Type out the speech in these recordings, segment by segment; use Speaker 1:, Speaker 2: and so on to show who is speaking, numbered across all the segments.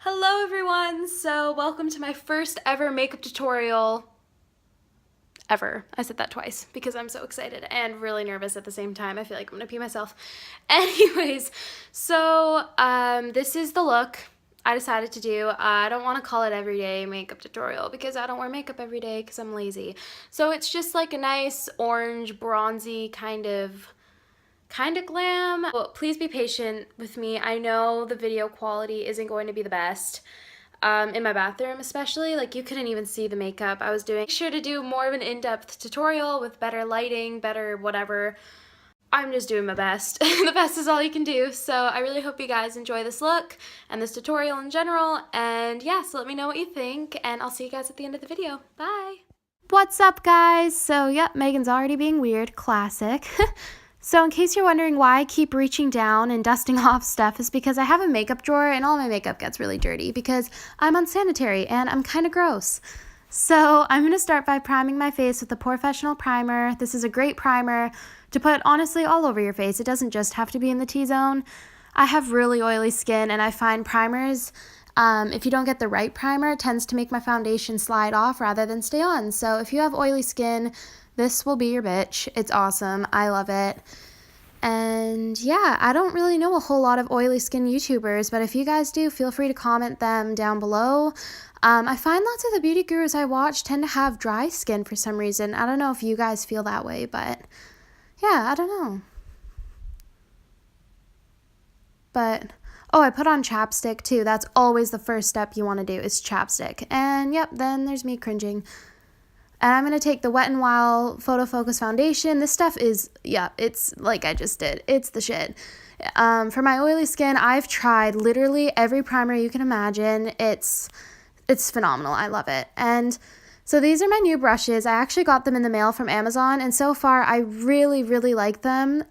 Speaker 1: Hello everyone! So welcome to my first ever makeup tutorial ever. I said that twice because I'm so excited and really nervous at the same time. I feel like I'm gonna pee myself. Anyways, so this is the look I decided to do. I don't want to call it everyday makeup tutorial because I don't wear makeup every day because I'm lazy. So it's just like a nice orange bronzy kind of glam. Well, please be patient with me. I know the video quality isn't going to be the best. In my bathroom especially, like you couldn't even see the makeup I was doing. Make sure to do more of an in-depth tutorial with better lighting, better whatever. I'm just doing my best. The best is all you can do. So I really hope you guys enjoy this look and this tutorial in general. And yeah, so let me know what you think and I'll see you guys at the end of the video. Bye! What's up guys? So yep, Megan's already being weird, classic. So in case you're wondering why I keep reaching down and dusting off stuff is because I have a makeup drawer and all my makeup gets really dirty because I'm unsanitary and I'm kind of gross. So I'm going to start by priming my face with the POREfessional primer. This is a great primer to put honestly all over your face. It doesn't just have to be in the T-zone. I have really oily skin and I find primers, if you don't get the right primer, it tends to make my foundation slide off rather than stay on. So if you have oily skin, this will be your bitch. It's awesome. I love it. And yeah, I don't really know a whole lot of oily skin YouTubers, but if you guys do, feel free to comment them down below. I find lots of the beauty gurus I watch tend to have dry skin for some reason. I don't know if you guys feel that way, but yeah, I don't know. But, oh, I put on chapstick too. That's always the first step you want to do is chapstick. And yep, then there's me cringing. And I'm going to take the Wet n Wild Photo Focus Foundation. This stuff is, yeah, it's like I just did. It's the shit. For my oily skin, I've tried literally every primer you can imagine. It's phenomenal. I love it. And so these are my new brushes. I actually got them in the mail from Amazon, and so far I really, really like them.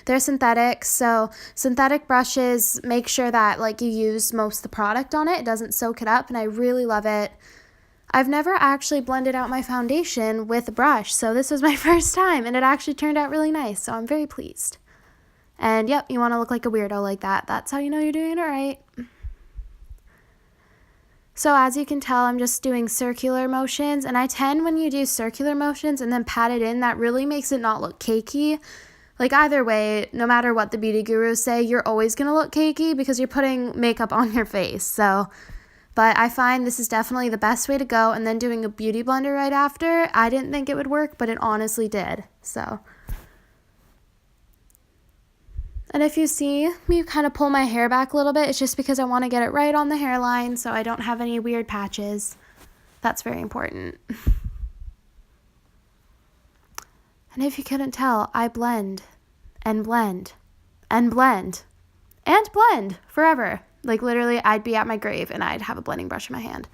Speaker 1: They're synthetic, so synthetic brushes make sure that like you use most of the product on it. It doesn't soak it up, and I really love it. I've never actually blended out my foundation with a brush, so this was my first time, and it actually turned out really nice, so I'm very pleased. And yep, you want to look like a weirdo like that. That's how you know you're doing it right. So as you can tell, I'm just doing circular motions, and I tend when you do circular motions and then pat it in, that really makes it not look cakey. Like either way, no matter what the beauty gurus say, you're always going to look cakey because you're putting makeup on your face, so... But I find this is definitely the best way to go, and then doing a beauty blender right after, I didn't think it would work, but it honestly did, so. And if you see me kind of pull my hair back a little bit, it's just because I want to get it right on the hairline so I don't have any weird patches. That's very important. And if you couldn't tell, I blend, and blend, and blend, and blend forever. Like literally, I'd be at my grave and I'd have a blending brush in my hand.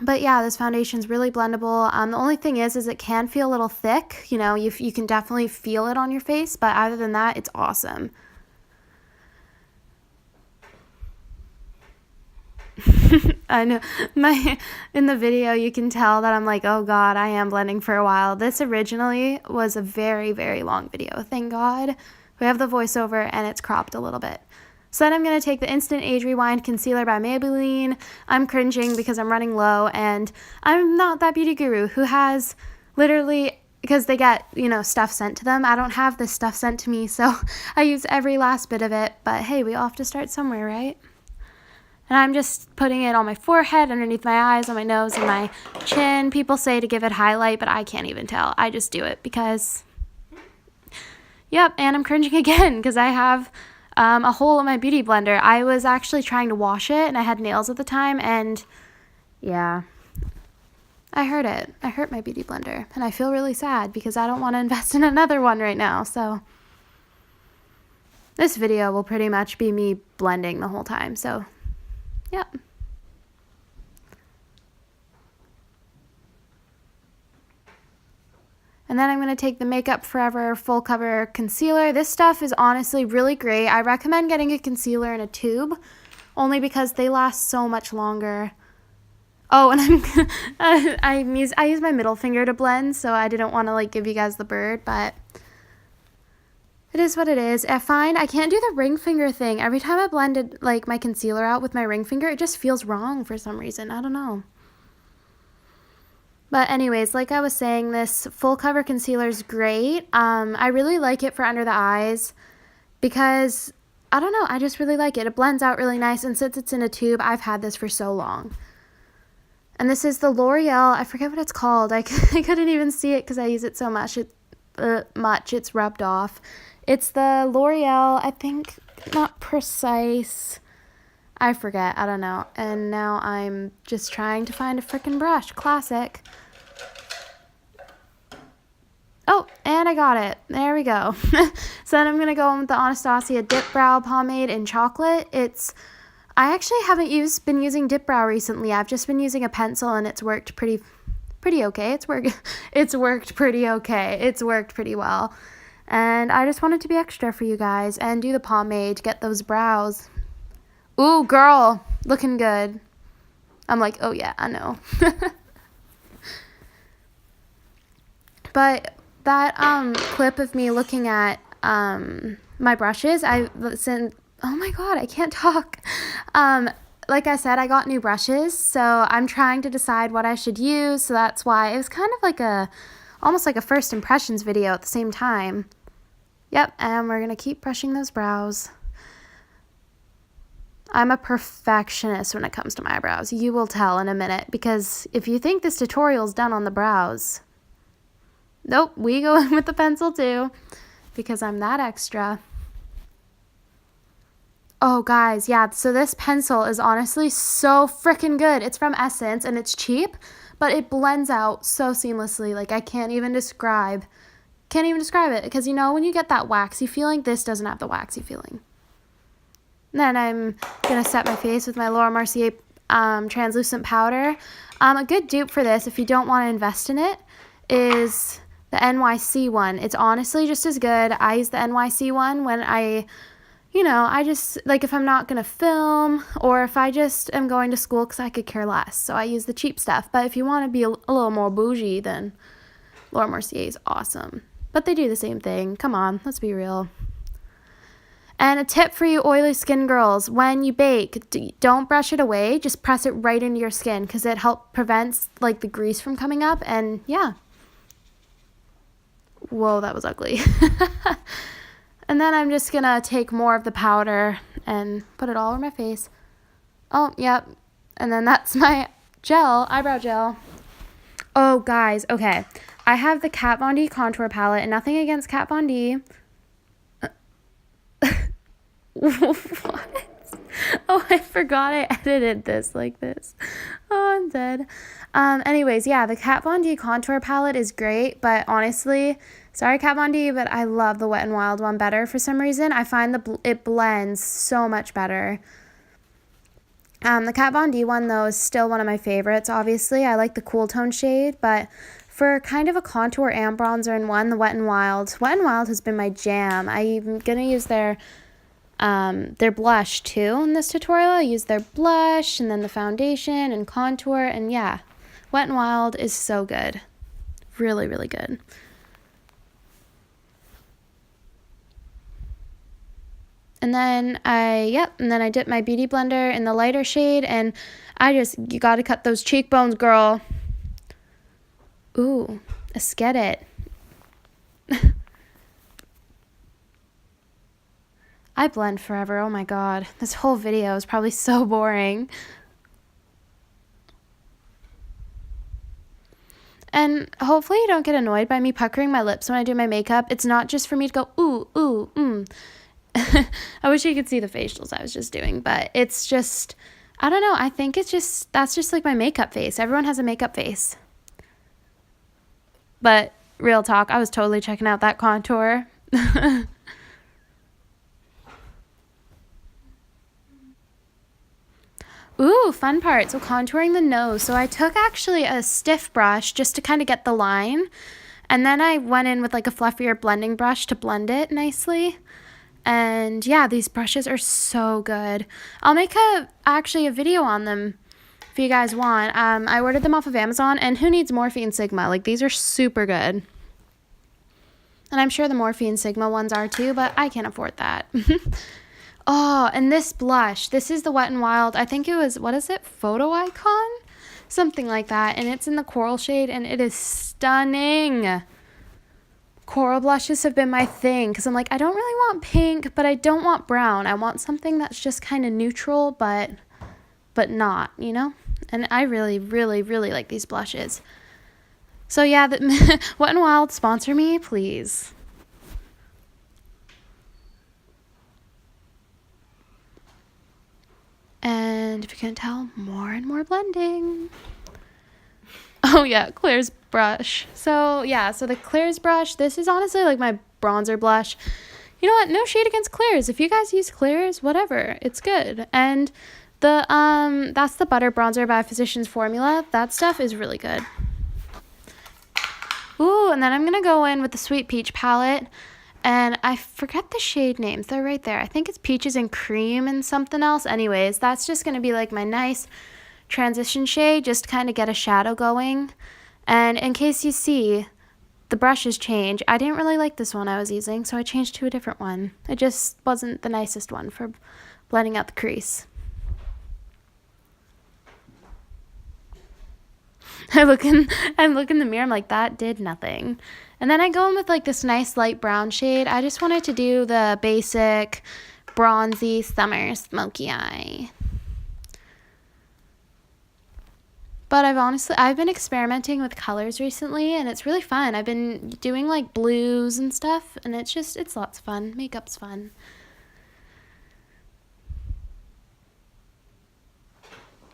Speaker 1: But yeah, this foundation's really blendable. The only thing is it can feel a little thick. You know, you can definitely feel it on your face, but other than that, it's awesome. I know, in the video you can tell that I'm like, oh god, I am blending for a while. This originally was a very, very long video, thank god. We have the voiceover and it's cropped a little bit. So then I'm going to take the Instant Age Rewind Concealer by Maybelline. I'm cringing because I'm running low and I'm not that beauty guru who has literally, because they get, you know, stuff sent to them. I don't have this stuff sent to me, so I use every last bit of it. But hey, we all have to start somewhere, right? And I'm just putting it on my forehead, underneath my eyes, on my nose, and my chin. People say to give it highlight, but I can't even tell. I just do it because... Yep, and I'm cringing again because I have a hole in my beauty blender. I was actually trying to wash it, and I had nails at the time, and yeah, I hurt it. I hurt my beauty blender, and I feel really sad because I don't want to invest in another one right now, so this video will pretty much be me blending the whole time, so yep. And then I'm going to take the Makeup Forever Full Cover Concealer. This stuff is honestly really great. I recommend getting a concealer in a tube, only because they last so much longer. Oh, and I use my middle finger to blend, so I didn't want to like give you guys the bird, but It is what it is. I find I can't do the ring finger thing. Every time I blended like my concealer out with my ring finger, it just feels wrong for some reason. I don't know. But anyways, like I was saying, this full cover concealer is great. I really like it for under the eyes because, I don't know, I just really like it. It blends out really nice, and since it's in a tube, I've had this for so long. And this is the L'Oreal, I forget what it's called. I couldn't even see it because I use it so much. It's rubbed off. It's the L'Oreal, I think, not Precise. I forget, I don't know. And now I'm just trying to find a frickin' brush. Classic. Oh, and I got it. There we go. So then I'm going to go in with the Anastasia Dip Brow Pomade in chocolate. I actually haven't been using Dip Brow recently. I've just been using a pencil, and it's worked pretty okay. It's worked pretty okay. It's worked pretty well. And I just wanted to be extra for you guys and do the pomade to get those brows. Ooh, girl, looking good. I'm like, oh yeah, I know. But that clip of me looking at my brushes, oh my god, I can't talk. Like I said, I got new brushes, so I'm trying to decide what I should use, so that's why it was kind of like almost like a first impressions video at the same time. Yep, and we're gonna keep brushing those brows. I'm a perfectionist when it comes to my brows. You will tell in a minute, because if you think this tutorial's done on the brows, nope, we go in with the pencil too, because I'm that extra. Oh, guys, yeah, so this pencil is honestly so freaking good. It's from Essence, and it's cheap, but it blends out so seamlessly. Like, I can't even describe it, because, you know, when you get that waxy feeling, this doesn't have the waxy feeling. Then I'm going to set my face with my Laura Mercier translucent powder. A good dupe for this, if you don't want to invest in it, is the NYC one. It's honestly just as good. I use the NYC one when I just, like, if I'm not going to film, or if I just am going to school because I could care less. So I use the cheap stuff. But if you want to be a little more bougie, then Laura Mercier is awesome. But they do the same thing. Come on, let's be real. And a tip for you oily skin girls, when you bake, don't brush it away. Just press it right into your skin, because it prevents, like, the grease from coming up. And, yeah. Whoa, that was ugly. And then I'm just going to take more of the powder and put it all over my face. Oh, yep. And then that's my eyebrow gel. Oh, guys, okay. I have the Kat Von D contour palette, and nothing against Kat Von D. What? Oh, I forgot I edited this like this. Oh, I'm dead. Anyways, yeah, the Kat Von D contour palette is great, but honestly, sorry Kat Von D, but I love the Wet n Wild one better for some reason. I find it blends so much better. The Kat Von D one, though, is still one of my favorites, obviously. I like the cool tone shade, but for kind of a contour and bronzer in one, the Wet n Wild has been my jam. I'm going to use their blush too in this tutorial. I use their blush and then the foundation and contour, and yeah, Wet n Wild is so good. Really, really good. And then I dip my Beauty Blender in the lighter shade, and you gotta cut those cheekbones, girl. Ooh, let's get it. I blend forever, oh my god. This whole video is probably so boring. And hopefully you don't get annoyed by me puckering my lips when I do my makeup. It's not just for me to go, ooh, ooh, I wish you could see the facials I was just doing, but it's just, I don't know, I think that's just like my makeup face. Everyone has a makeup face. But real talk, I was totally checking out that contour. Ooh, fun part. So contouring the nose. So I took actually a stiff brush just to kind of get the line. And then I went in with like a fluffier blending brush to blend it nicely. And yeah, these brushes are so good. I'll make actually a video on them if you guys want. I ordered them off of Amazon, and who needs Morphe and Sigma? Like, these are super good. And I'm sure the Morphe Sigma ones are too, but I can't afford that. Oh, and this blush. This is the Wet n Wild. I think it was, what is it? Photo Icon? Something like that. And it's in the coral shade, and it is stunning. Coral blushes have been my thing, because I'm like, I don't really want pink, but I don't want brown. I want something that's just kind of neutral, but not, you know? And I really, really, really like these blushes. So yeah, Wet n Wild, sponsor me, please. And if you can't tell, more and more blending. Oh yeah, Claire's brush. So yeah, so the Claire's brush, this is honestly like my bronzer blush. You know what? No shade against Claire's. If you guys use Claire's, whatever, it's good. And the that's the Butter Bronzer by Physicians Formula. That stuff is really good. Ooh, and then I'm gonna go in with the Sweet Peach palette. And I forget the shade names. They're right there. I think it's Peaches and Cream and something else. Anyways, that's just going to be like my nice transition shade, just to kind of get a shadow going. And in case you see, the brushes change. I didn't really like this one I was using, so I changed to a different one. It just wasn't the nicest one for blending out the crease. I look in the mirror, I'm like, that did nothing. And then I go in with like this nice light brown shade. I just wanted to do the basic bronzy summer smoky eye. But I've been experimenting with colors recently, and it's really fun. I've been doing like blues and stuff, and it's lots of fun. Makeup's fun.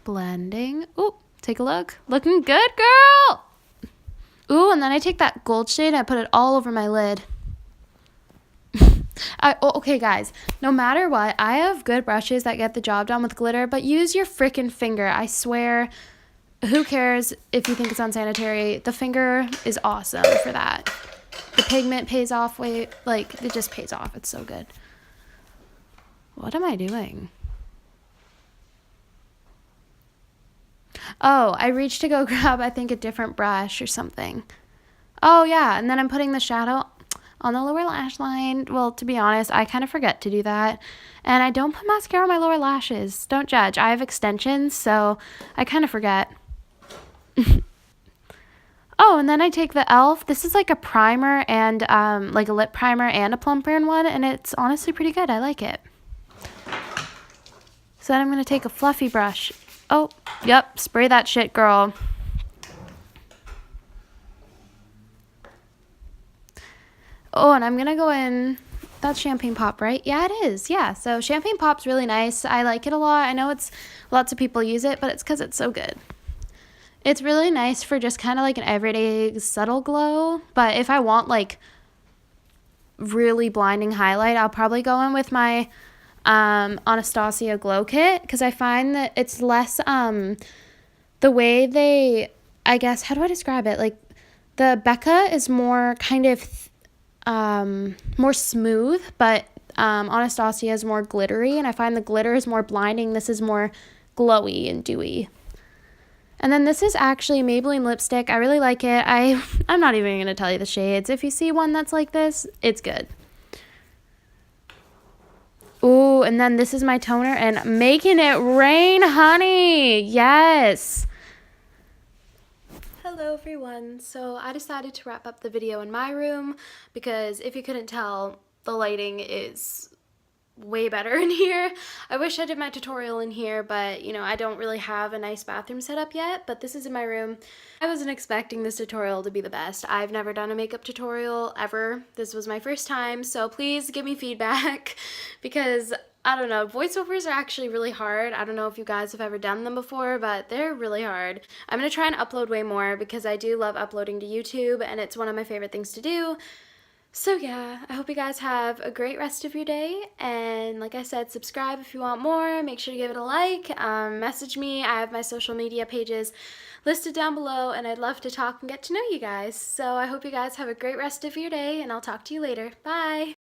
Speaker 1: Blending. Ooh, take a look. Looking good, girl! Ooh, and then I take that gold shade and I put it all over my lid. Okay, guys, no matter what, I have good brushes that get the job done with glitter, but use your freaking finger. I swear, who cares if you think it's unsanitary? The finger is awesome for that. The pigment pays off it just pays off. It's so good. What am I doing? Oh, I reached to go grab, I think, a different brush or something. Oh, yeah, and then I'm putting the shadow on the lower lash line. Well, to be honest, I kind of forget to do that. And I don't put mascara on my lower lashes. Don't judge. I have extensions, so I kind of forget. Oh, and then I take the e.l.f. This is like a primer and like a lip primer and a plumper in one, and it's honestly pretty good. I like it. So then I'm going to take a fluffy brush. Oh, yep, spray that shit, girl. Oh, and I'm going to go in, that's Champagne Pop, right? Yeah, it is. Yeah, so Champagne Pop's really nice. I like it a lot. I know lots of people use it, but it's because it's so good. It's really nice for just kind of like an everyday subtle glow. But if I want like really blinding highlight, I'll probably go in with my Anastasia Glow Kit, because I find that it's less the way they, I guess, how do I describe it? Like the Becca is more kind of more smooth, but Anastasia is more glittery, and I find the glitter is more blinding. This is more glowy and dewy. And then this is actually Maybelline lipstick. I really like it. I'm not even going to tell you the shades. If you see one that's like this, it's good. Ooh, and then this is my toner, and making it rain, honey. Yes. Hello, everyone. So I decided to wrap up the video in my room because if you couldn't tell, the lighting is way better in here. I wish I did my tutorial in here, but you know, I don't really have a nice bathroom set up yet, but this is in my room. I wasn't expecting this tutorial to be the best. I've never done a makeup tutorial ever. This was my first time, so please give me feedback because I don't know, voiceovers are actually really hard. I don't know if you guys have ever done them before, but they're really hard. I'm gonna try and upload way more because I do love uploading to YouTube and it's one of my favorite things to do. So yeah, I hope you guys have a great rest of your day, and like I said, subscribe if you want more. Make sure to give it a like, message me. I have my social media pages listed down below, and I'd love to talk and get to know you guys. So I hope you guys have a great rest of your day, and I'll talk to you later. Bye!